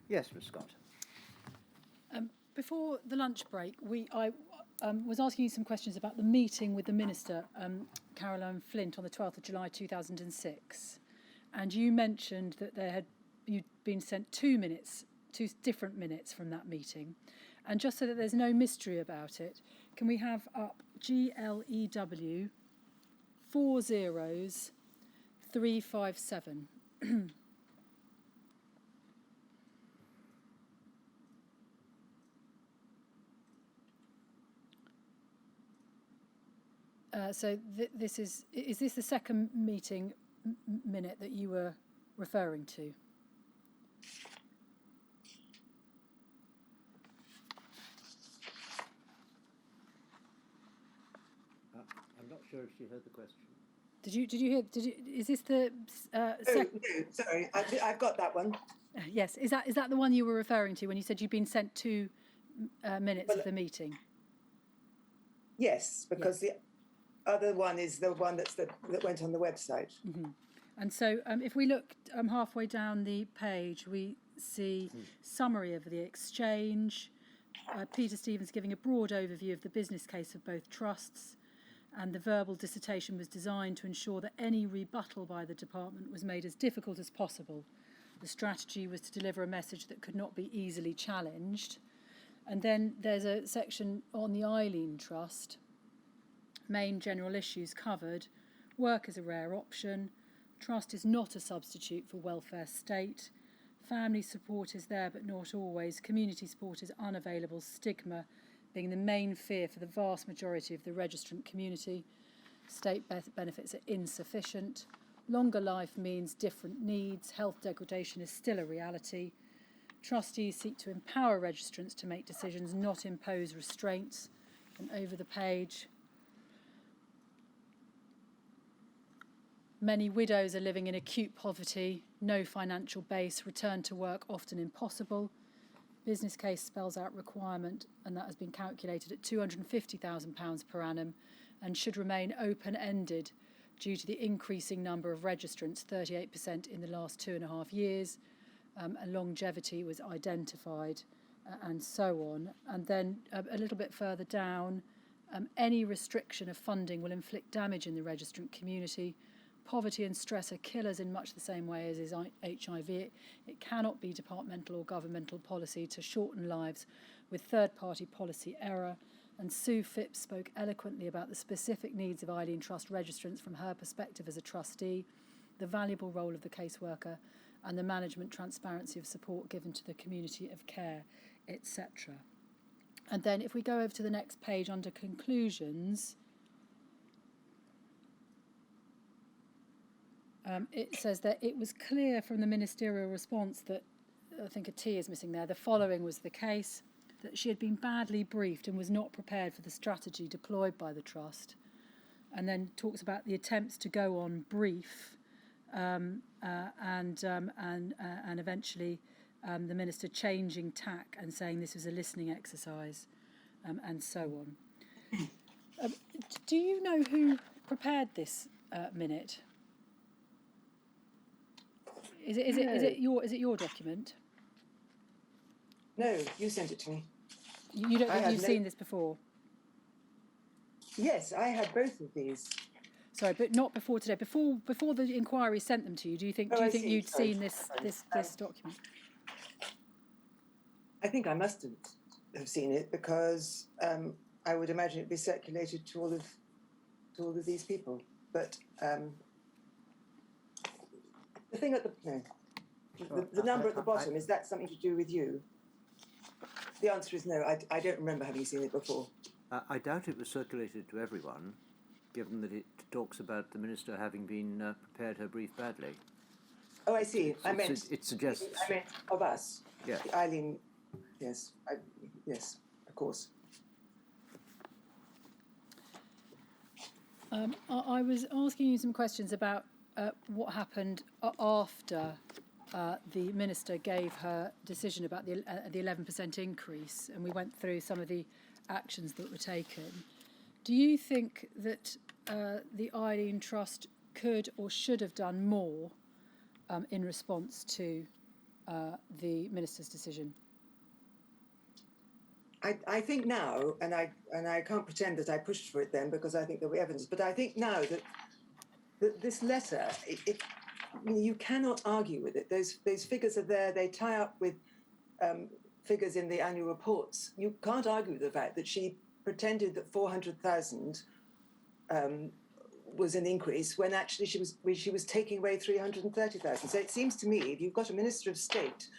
Yes, Ms Scott. Before the lunch break, I was asking you some questions about the meeting with the Minister, Caroline Flint, on the 12th of July 2006. And you mentioned that you'd been sent two different minutes from that meeting. And just so that there's no mystery about it, can we have up GLEW 40357? This is this the second meeting minute that you were referring to? I'm not sure if she heard the question. Did you hear? Is this the? No, sorry, I've got that one. Yes, is that the one you were referring to when you said you'd been sent 2 minutes of the meeting? Yes, because the other one is the one that went on the website. Mm-hmm. And so if we look halfway down the page, we see summary of the exchange, Peter Stevens giving a broad overview of the business case of both trusts, and the verbal dissertation was designed to ensure that any rebuttal by the department was made as difficult as possible. The strategy was to deliver a message that could not be easily challenged. And then there's a section on the Eileen Trust. Main general issues covered. Work is a rare option. Trust is not a substitute for welfare state. Family support is there, but not always. Community support is unavailable. Stigma being the main fear for the vast majority of the registrant community. State benefits are insufficient. Longer life means different needs. Health degradation is still a reality. Trustees seek to empower registrants to make decisions, not impose restraints. And over the page, many widows are living in acute poverty, no financial base, return to work often impossible. Business case spells out requirement, and that has been calculated at £250,000 per annum and should remain open-ended due to the increasing number of registrants, 38% in the last 2.5 years, and longevity was identified, and so on. And then a little bit further down, any restriction of funding will inflict damage in the registrant community. Poverty and stress are killers in much the same way as is HIV. It cannot be departmental or governmental policy to shorten lives with third-party policy error. And Sue Phipps spoke eloquently about the specific needs of Eileen Trust registrants from her perspective as a trustee, the valuable role of the caseworker, and the management transparency of support given to the community of care, etc. And then if we go over to the next page under conclusions, it says that it was clear from the ministerial response that, I think a T is missing there, the following was the case, that she had been badly briefed and was not prepared for the strategy deployed by the Trust, and then talks about the attempts to go on brief and eventually the Minister changing tack and saying this was a listening exercise, and so on. Do you know who prepared this minute? Is it your document? No, you sent it to me. You don't think you've seen this before? Yes, I had both of these. Sorry, but not before today. Before the inquiry sent them to you, do you think you'd seen this document? I think I must have seen it because I would imagine it'd be circulated to all of these people. But the thing at the number at the bottom, is that something to do with you? The answer is no. I don't remember having seen it before. I doubt it was circulated to everyone, given that it talks about the Minister having been prepared her brief badly. Oh, I see. It suggests... I meant of us. Yeah. Eileen, yes. Yes, of course. I was asking you some questions about what happened after the Minister gave her decision about the 11% increase, and we went through some of the actions that were taken. Do you think that the Eileen Trust could or should have done more in response to the Minister's decision? I think now, and I can't pretend that I pushed for it then because I think there were evidence, but I think now that this letter, you cannot argue with it. Those figures are there. They tie up with figures in the annual reports. You can't argue with the fact that she pretended that 400,000 was an increase when actually she was taking away 330,000. So it seems to me, if you've got a Minister of State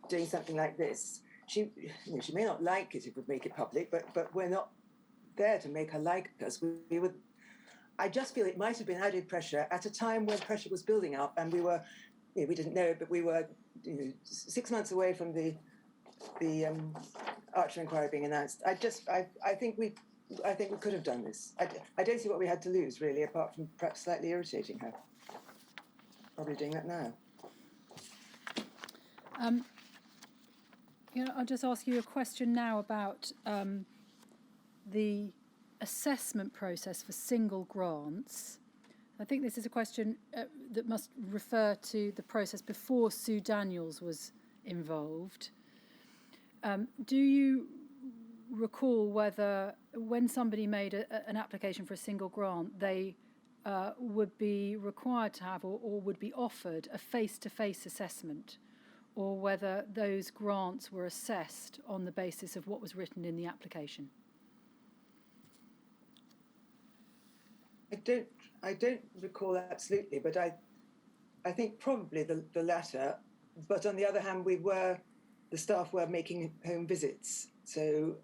doing something like this, she may not like it if we make it public, but we're not there to make her like us. We would. I just feel it might have been added pressure at a time when pressure was building up, and we were, we didn't know it, but we were 6 months away from the Archer inquiry being announced. I think we could have done this. I don't see what we had to lose really, apart from perhaps slightly irritating her. Probably doing that now. I'll just ask you a question now about the assessment process for single grants. I think this is a question that must refer to the process before Sue Daniels was involved. Do you recall whether when somebody made an application for a single grant, they would be required to have or would be offered a face-to-face assessment, or whether those grants were assessed on the basis of what was written in the application? I don't recall absolutely, but I think probably the latter. But on the other hand, the staff were making home visits. So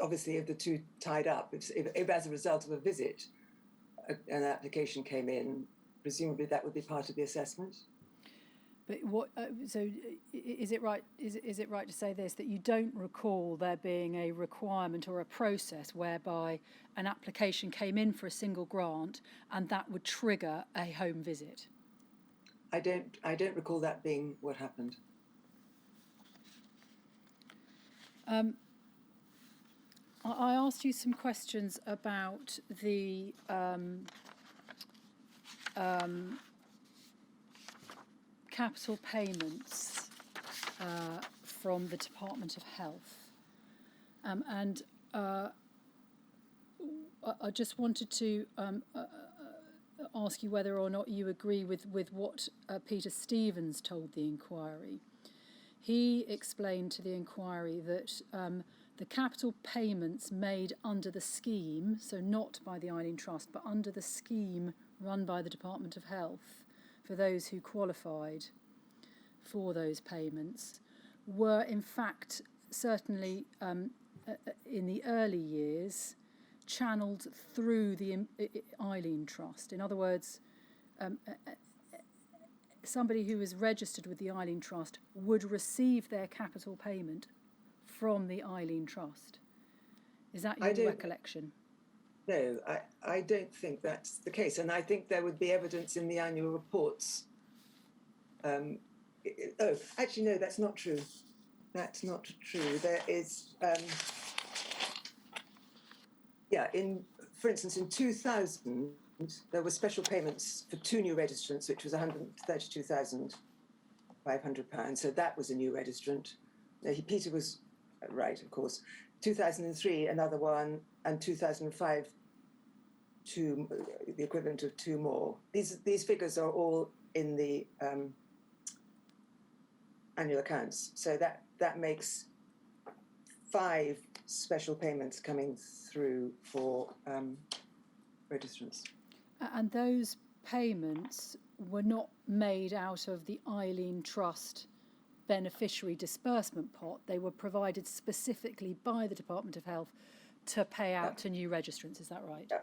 obviously, if the two tied up, if as a result of a visit, an application came in, presumably that would be part of the assessment. But what? So is it right? Is it right to say this, that you don't recall there being a requirement or a process whereby an application came in for a single grant and that would trigger a home visit? I don't recall that being what happened. I asked you some questions about the capital payments from the Department of Health, and I just wanted to ask you whether or not you agree with what Peter Stevens told the inquiry. He explained to the inquiry that the capital payments made under the scheme, so not by the Eileen Trust, but under the scheme run by the Department of Health for those who qualified for those payments, were in fact certainly in the early years channelled through the Eileen Trust. In other words, somebody who is registered with the Eileen Trust would receive their capital payment from the Eileen Trust. Is that your recollection? No, I don't think that's the case. And I think there would be evidence in the annual reports. Actually, no, that's not true. That's not true. There is, for instance, in 2000, there were special payments for 2 new registrants, which was £132,500. So that was a new registrant. Peter was right, of course. 2003, another one, and 2005, the equivalent of 2 more. These figures are all in the annual accounts. So that makes 5 special payments coming through for registrants. And those payments were not made out of the Eileen Trust beneficiary disbursement pot. They were provided specifically by the Department of Health to pay out to new registrants. Is that right? Yeah,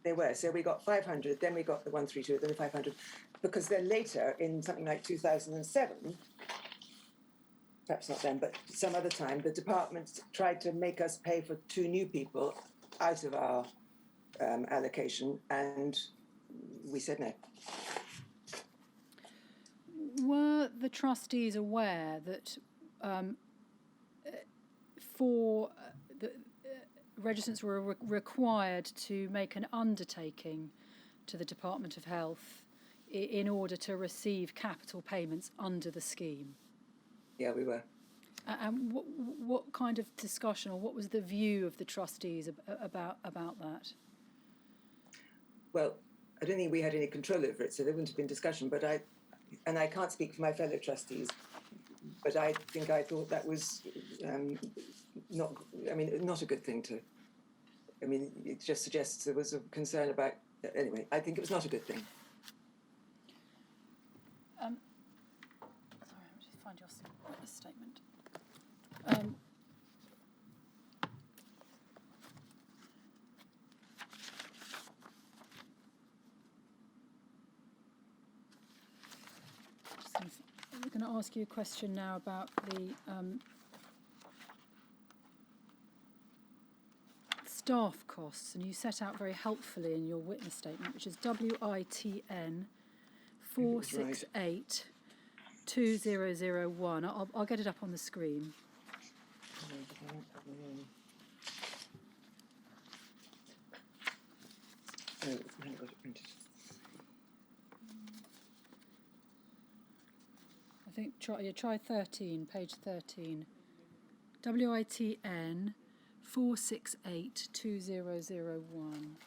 they were. So we got 500, then we got the 132, then the 500, because then later, in something like 2007, perhaps not then, but some other time, the department tried to make us pay for 2 new people out of our allocation, and we said no. Were the trustees aware that the registrants were required to make an undertaking to the Department of Health in order to receive capital payments under the scheme? Yeah, we were. And what kind of discussion, or what was the view of the trustees about that? Well, I don't think we had any control over it, so there wouldn't have been discussion. But I can't speak for my fellow trustees, but I thought that was not a good thing to. I mean, it just suggests there was a concern about. Anyway, I think it was not a good thing. Sorry, I'll just find your witness statement. I'm going to ask you a question now about the staff costs, and you set out very helpfully in your witness statement, which is WITN 4682001. I'll get it up on the screen. Oh, I haven't got it printed. I think try 13, page 13. WITN 4682001.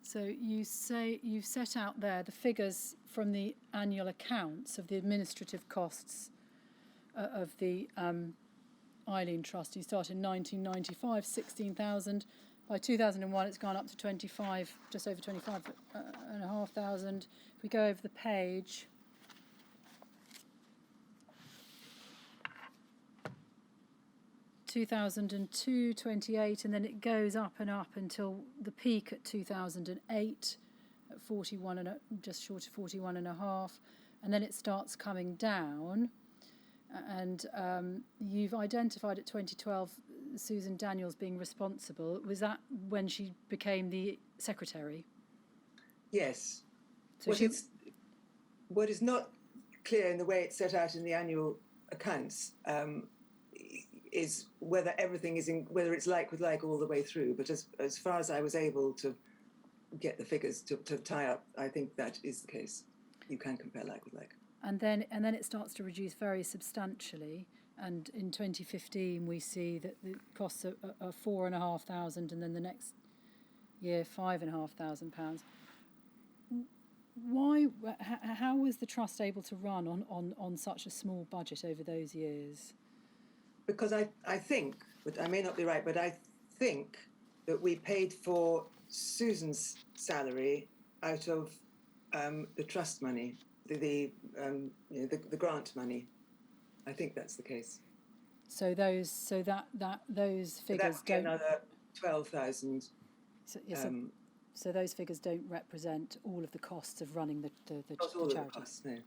So you've set out there the figures from the annual accounts of the administrative costs of the Eileen Trust. You started in 1995, 16,000. By 2001, it's gone up to 25, just over 25,500. If we go over the page, (2002) 28, and then it goes up and up until the peak at 2008 at 41 and just short of 41 and a half, and then it starts coming down. And you've identified at 2012 Susan Daniels being responsible. Was that when she became the secretary? Yes. So what is not clear in the way it's set out in the annual accounts is whether everything is whether it's like with like all the way through. But as far as I was able to get the figures to tie up, I think that is the case. You can compare like with like. And then it starts to reduce very substantially. And in 2015, we see that the costs are £4,500, and then the next year £5,500. Why? How was the trust able to run on such a small budget over those years? Because I think, but I may not be right, but I think that we paid for Susan's salary out of the trust money, the grant money. I think that's the case. So those figures don't. Another 12,000. So those figures don't represent all of the costs of running the Not charity. all of the costs, no.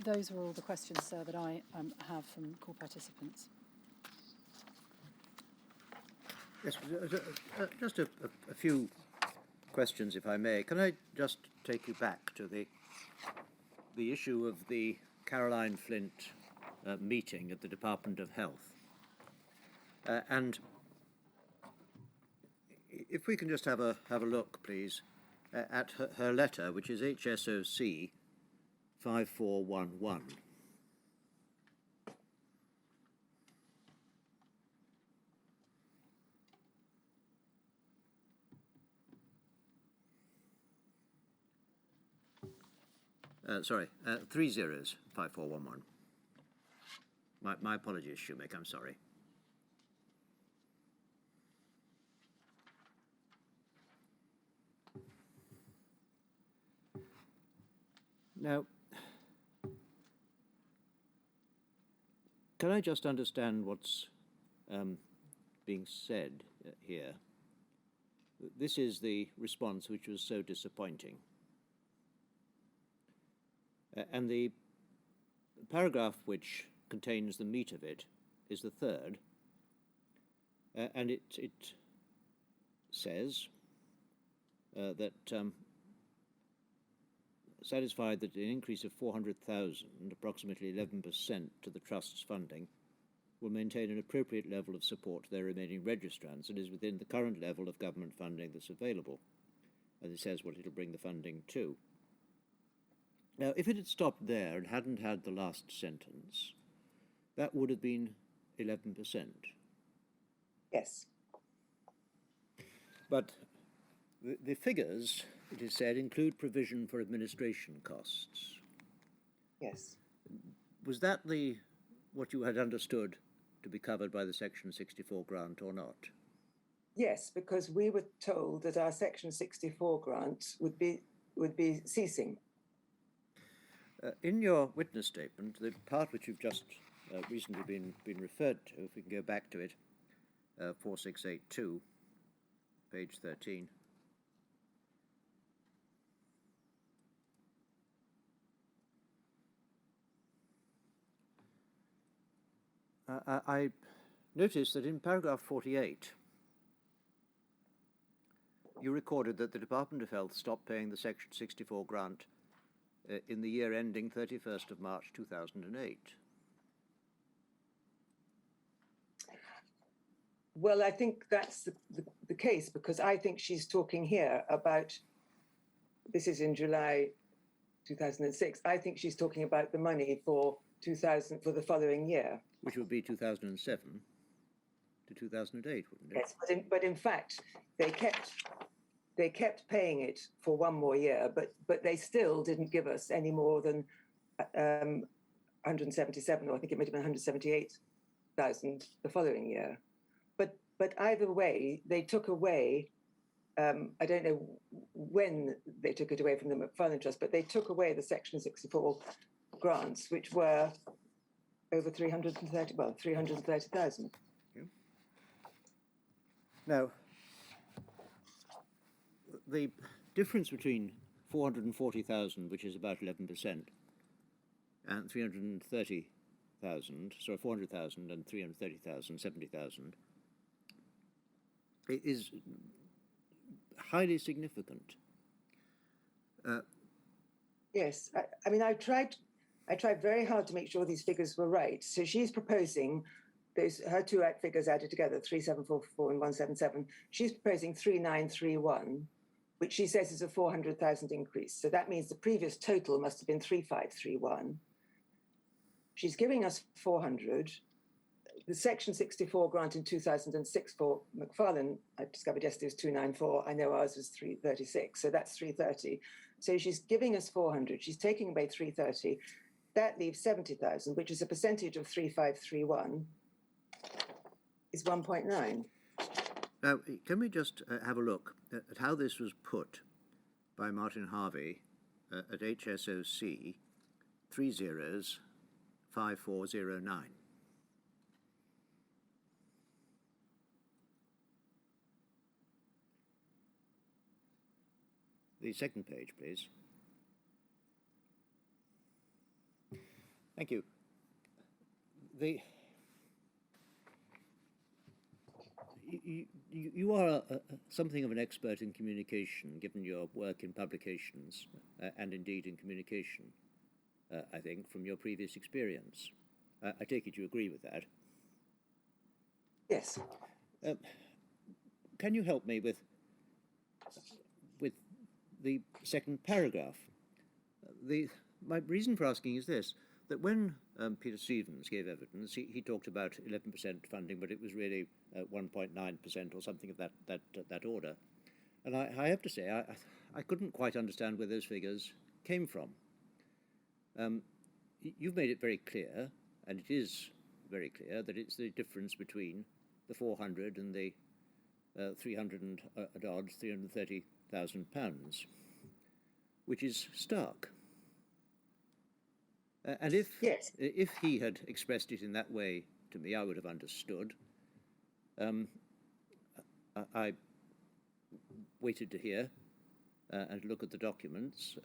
Those were all the questions, sir, that I have from call participants. Yes, just a few questions, if I may. Can I just take you back to the issue of the Caroline Flint meeting at the Department of Health? And if we can just have a look, please, at her letter, which is HSOC 5411. Sorry, 3 zeros, 5411. My apologies, Shoemaker, I'm sorry. Now, can I just understand what's being said here? This is the response which was so disappointing. And the paragraph which contains the meat of it is the third, and it says that satisfied that an increase of 400,000, approximately 11% to the trust's funding, will maintain an appropriate level of support to their remaining registrants and is within the current level of government funding that's available. And it says what it'll bring the funding to. Now, if it had stopped there and hadn't had the last sentence, that would have been 11%. Yes. But the figures, it is said, include provision for administration costs. Yes. Was that what you had understood to be covered by the Section 64 grant or not? Yes, because we were told that our Section 64 grant would be ceasing. In your witness statement, the part which you've just recently been referred to, if we can go back to it, 4682, page 13. I noticed that in paragraph 48, you recorded that the Department of Health stopped paying the Section 64 grant in the year ending 31st of March 2008. Well, I think that's the case, because I think she's talking here about, this is in July 2006, I think she's talking about the money for the following year. Which would be 2007 to 2008, wouldn't it? Yes, but in fact, they kept paying it for one more year, but they still didn't give us any more than 177, or I think it might have been 178,000 the following year. But either way, they took away. I don't know when they took it away from the McFarlane Trust, but they took away the Section 64 grants, which were over 330,000. Yeah. Now, the difference between 440,000, which is about 11%, and 330,000, sorry, 400,000 and 330,000, 70,000, is highly significant. Yes, I mean, I tried very hard to make sure these figures were right. So she's proposing her two figures added together, 3744 and 177. She's proposing 3931, which she says is a 400,000 increase. So that means the previous total must have been 3531. She's giving us 400. The Section 64 grant in 2006 for McFarlane, I discovered yesterday, was 294. I know ours was 336, so that's 330. So she's giving us 400. She's taking away 330. That leaves 70,000, which is a percentage of 3531, is 1.9. Now, can we just have a look at how this was put by Martin Harvey at HSOC 305409? The second page, please. Thank you. You are something of an expert in communication, given your work in publications and indeed in communication, I think, from your previous experience. I take it you agree with that? Yes. Can you help me with the second paragraph? My reason for asking is this, that when Peter Stevens gave evidence, he talked about 11% funding, but it was really 1.9% or something of that order. And I have to say, I couldn't quite understand where those figures came from. You've made it very clear, and it is very clear, that it's the difference between the 400 and the 330,000 pounds, which is stark. And if he had expressed it in that way to me, I would have understood. I waited to hear and look at the documents,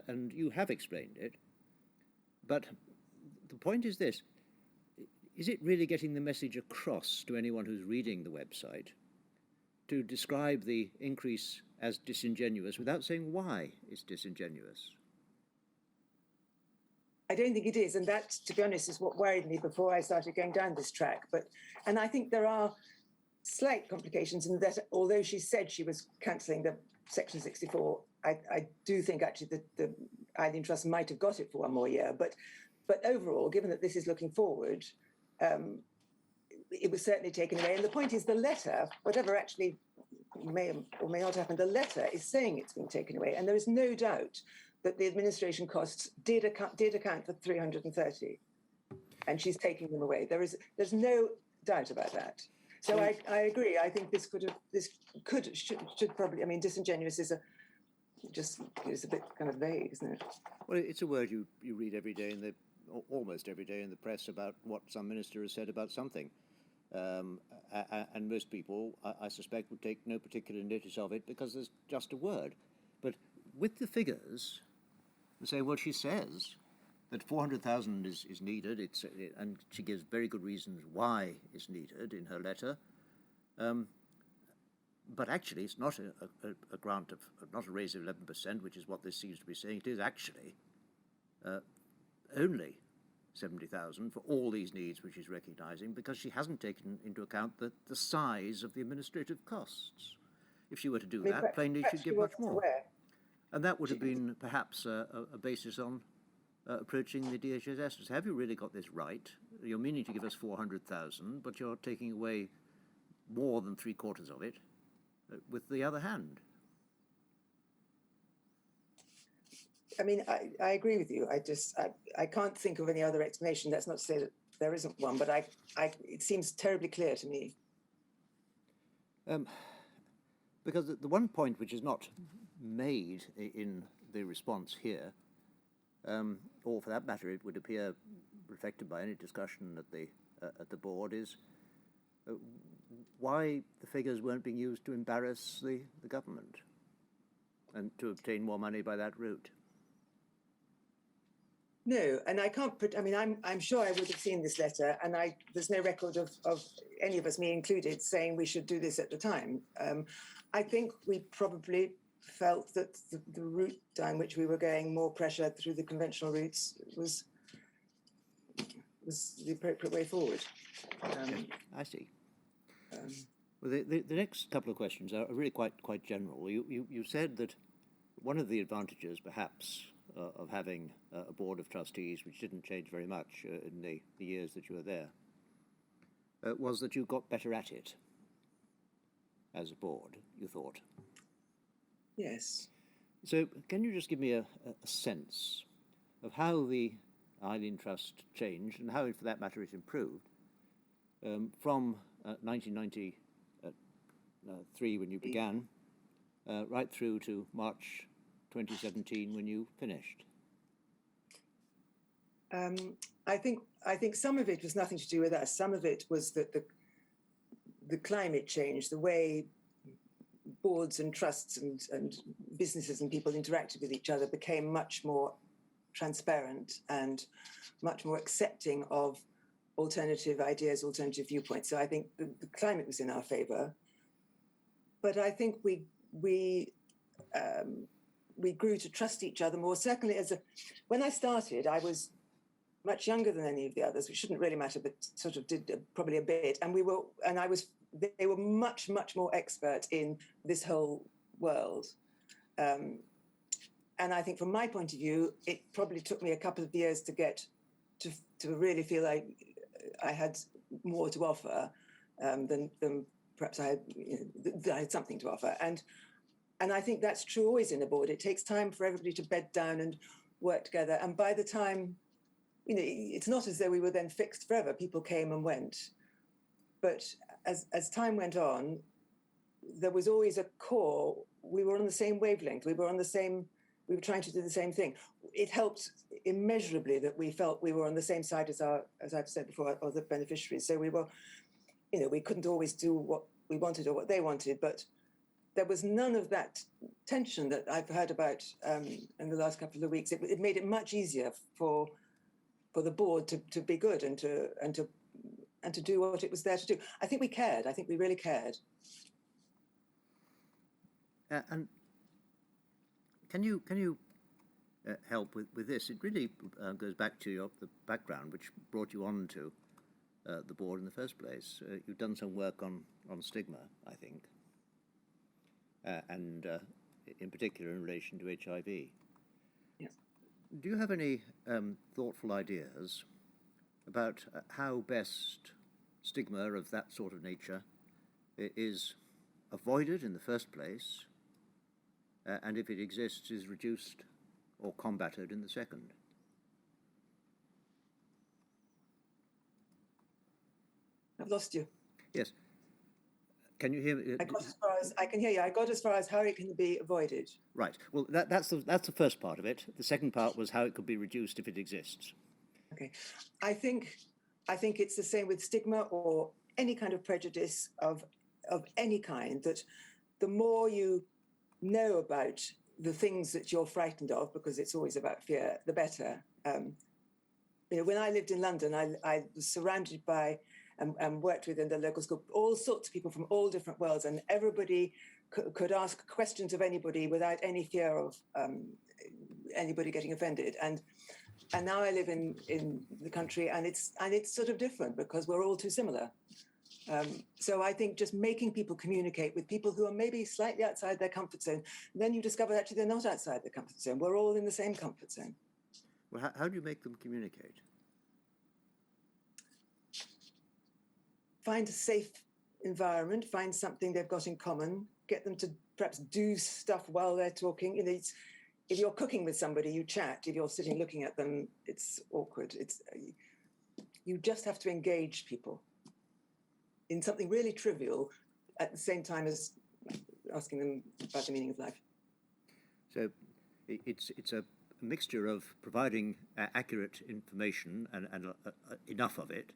and you have explained it. But the point is this: is it really getting the message across to anyone who's reading the website to describe the increase as disingenuous without saying why it's disingenuous? I don't think it is, and that, to be honest, is what worried me before I started going down this track. And I think there are slight complications in that, although she said she was cancelling the Section 64, I do think actually that the Eileen Trust might have got it for one more year. But overall, given that this is looking forward, it was certainly taken away. And the point is, the letter, whatever actually may or may not happen, the letter is saying it's been taken away, and there is no doubt that the administration costs did account for 330, and she's taking them away. There's no doubt about that. So I agree. I think should probably. I mean, disingenuous is a bit kind of vague, isn't it? Well, it's a word you read every day almost every day in the press about what some minister has said about something, and most people, I suspect, would take no particular notice of it because there's just a word. But with the figures, they say, well, she says that 400,000 is needed, and she gives very good reasons why it's needed in her letter. But actually, it's not a grant of, not a raise of 11%, which is what this seems to be saying. It is actually only 70,000 for all these needs which she's recognising, because she hasn't taken into account the size of the administrative costs. If she were to do that, plainly she'd give much more. And that would have been perhaps a basis on approaching the DHSS to say, have you really got this right? You're meaning to give us 400,000, but you're taking away more than 3/4 of it with the other hand. I mean, I agree with you. I can't think of any other explanation. That's not to say that there isn't one, but it seems terribly clear to me. Because the one point which is not made in the response here, or for that matter, it would appear reflected by any discussion at the board, is why the figures weren't being used to embarrass the government and to obtain more money by that route. No, and I can't. I mean, I'm sure I would have seen this letter, and there's no record of any of us, me included, saying we should do this at the time. I think we probably felt that the route down which we were going, more pressure through the conventional routes, was the appropriate way forward. I see. Well, the next couple of questions are really quite general. You said that one of the advantages, perhaps, of having a board of trustees, which didn't change very much in the years that you were there, was that you got better at it as a board, you thought. Yes. So can you just give me a sense of how the Eileen Trust changed, and how, for that matter, it improved from 1993 when you began, right through to March 2017 when you finished? I think some of it was nothing to do with us. Some of it was that the climate change, the way boards and trusts and businesses and people interacted with each other, became much more transparent and much more accepting of alternative ideas, alternative viewpoints. So I think the climate was in our favour. But I think we grew to trust each other more. Certainly, when I started, I was much younger than any of the others, which shouldn't really matter, but sort of did probably a bit. And they were much more expert in this whole world. And I think, from my point of view, it probably took me a couple of years to get to really feel like I had more to offer than perhaps I had something to offer. And I think that's true always in a board. It takes time for everybody to bed down and work together. And by the time, it's not as though we were then fixed forever. People came and went. But as time went on, there was always a core. We were on the same wavelength. We were trying to do the same thing. It helped immeasurably that we felt we were on the same side as I've said before, other beneficiaries. So we were, we couldn't always do what we wanted or what they wanted, but there was none of that tension that I've heard about in the last couple of weeks. It made it much easier for the board to be good and to do what it was there to do. I think we cared. I think we really cared. And can you help with this. It really goes back to the background which brought you on to the board in the first place. You've done some work on stigma, I think, and in particular in relation to HIV. Yes. Do you have any thoughtful ideas about how best stigma of that sort of nature is avoided in the first place, and if it exists, is reduced or combated in the second? I've lost you. Yes. Can you hear me? I got as far as I can hear you. I got as far as how it can be avoided. Right. Well, that's the first part of it. The second part was how it could be reduced if it exists. Okay. I think it's the same with stigma or any kind of prejudice of any kind, that the more you know about the things that you're frightened of, because it's always about fear, the better. When I lived in London, I was surrounded by and worked with in the local school all sorts of people from all different worlds, and everybody could ask questions of anybody without any fear of anybody getting offended. And now I live in the country, and it's sort of different because we're all too similar. So I think just making people communicate with people who are maybe slightly outside their comfort zone, then you discover actually they're not outside their comfort zone. We're all in the same comfort zone. Well, how do you make them communicate? Find a safe environment, find something they've got in common, get them to perhaps do stuff while they're talking. If you're cooking with somebody, you chat. If you're sitting looking at them, it's awkward. You just have to engage people in something really trivial at the same time as asking them about the meaning of life. So it's a mixture of providing accurate information and enough of it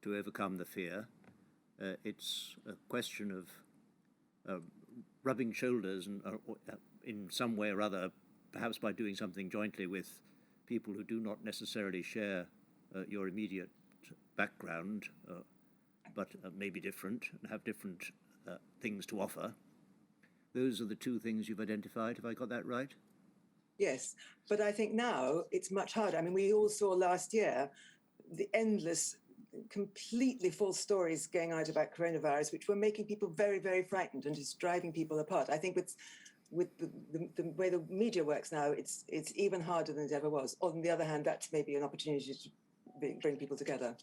to overcome the fear. It's a question of rubbing shoulders and in some way or other, perhaps by doing something jointly with people who do not necessarily share your immediate background, but may be different and have different things to offer. Those are the two things you've identified. Have I got that right? Yes, but I think now it's much harder. I mean, we all saw last year the endless, completely false stories going out about coronavirus, which were making people very, very frightened and just driving people apart. I think with the way the media works now, it's even harder than it ever was. On the other hand, that's maybe an opportunity to bring people together.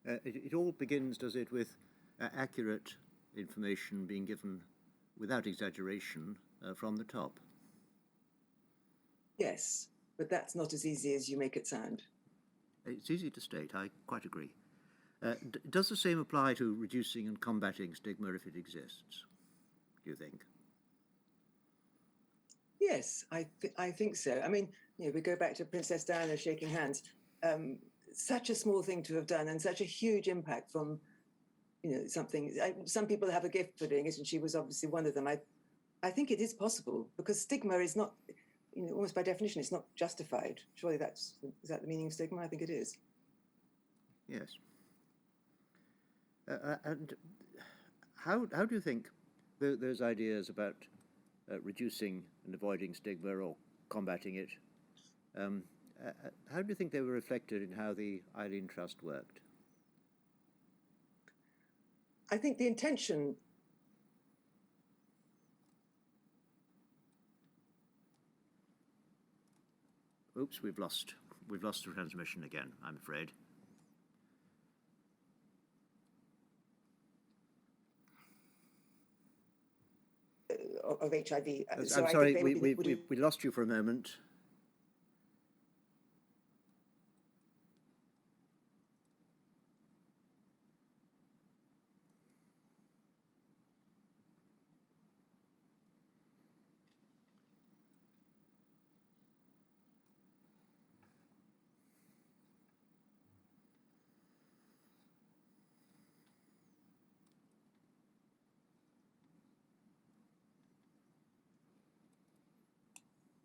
It all begins, does it, with accurate information being given without exaggeration from the top? Yes, but that's not as easy as you make it sound. It's easy to state, I quite agree. Does the same apply to reducing and combating stigma if it exists, do you think? Yes, I think so. I mean, we go back to Princess Diana shaking hands. Such a small thing to have done and such a huge impact from, something. Some people have a gift for doing it, and she was obviously one of them. I think it is possible because stigma is not, almost by definition, it's not justified. Surely is that the meaning of stigma? I think it is. Yes. And how do you think those ideas about reducing and avoiding stigma or combating it, how do you think they were reflected in how the Eileen Trust worked? I think the intention. Oops, we've lost the transmission again, I'm afraid. Of HIV. I'm sorry, we lost you for a moment.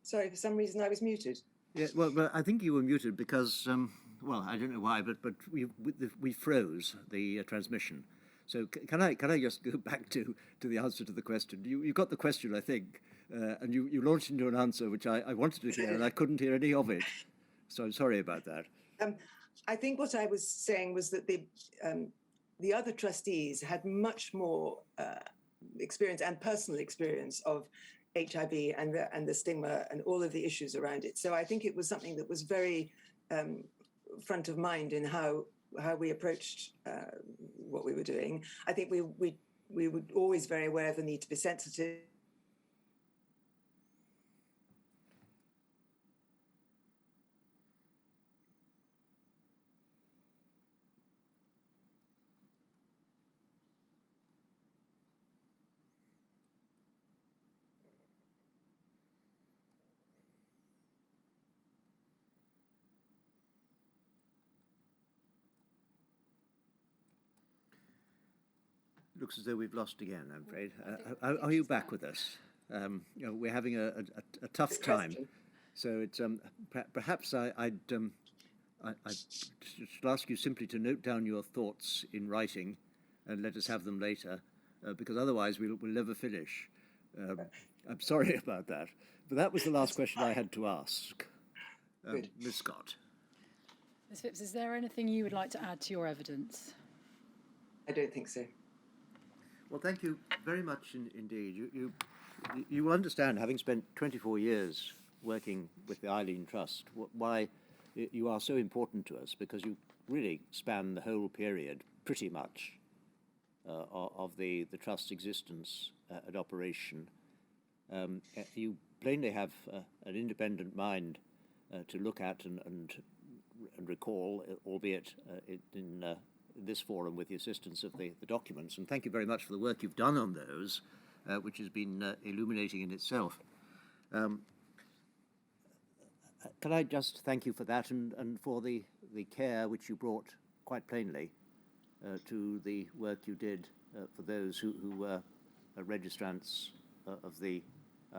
Sorry, for some reason I was muted. Yeah, well, I think you were muted because, I don't know why, but we froze the transmission. So can I just go back to the answer to the question? You got the question, I think, and you launched into an answer which I wanted to hear, and I couldn't hear any of it. So I'm sorry about that. I think what I was saying was that the other trustees had much more experience and personal experience of HIV and the stigma and all of the issues around it. So I think it was something that was very front of mind in how we approached what we were doing. I think we were always very aware of the need to be sensitive. Looks as though we've lost again, I'm afraid. I think Are you she's back back. with us? We're having a tough time. So it's perhaps I'd should ask you simply to note down your thoughts in writing and let us have them later, because otherwise we'll never finish. I'm sorry about that, but that was the last question I had to ask. Good. Ms. Scott. Ms Phipps, is there anything you would like to add to your evidence? I don't think so. Well, thank you very much indeed. You will understand, having spent 24 years working with the Eileen Trust, why you are so important to us, because you really span the whole period, pretty much, of the Trust's existence and operation. You plainly have an independent mind to look at and recall, albeit in this forum with the assistance of the documents. And thank you very much for the work you've done on those, which has been illuminating in itself. Can I just thank you for that and for the care which you brought quite plainly to the work you did for those who were registrants of the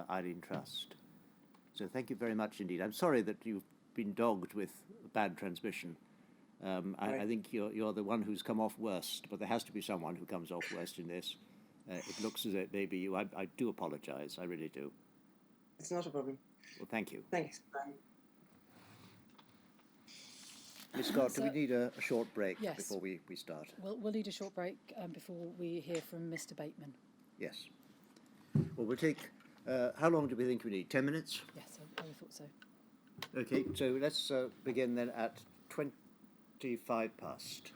Eileen Trust. So thank you very much indeed. I'm sorry that you've been dogged with bad transmission. I think you're the one who's come off worst, but there has to be someone who comes off worst in this. It looks as it may be you. I do apologise. I really do. It's not a problem. Well, thank you. Thanks. Ms. Scott, do we need a short break Yes. before we start? We'll need a short break before we hear from Mr Bateman. Yes. Well, we'll take, how long do we think we need? 10 minutes? Yes, I thought so. Okay, so let's begin then at 25 past.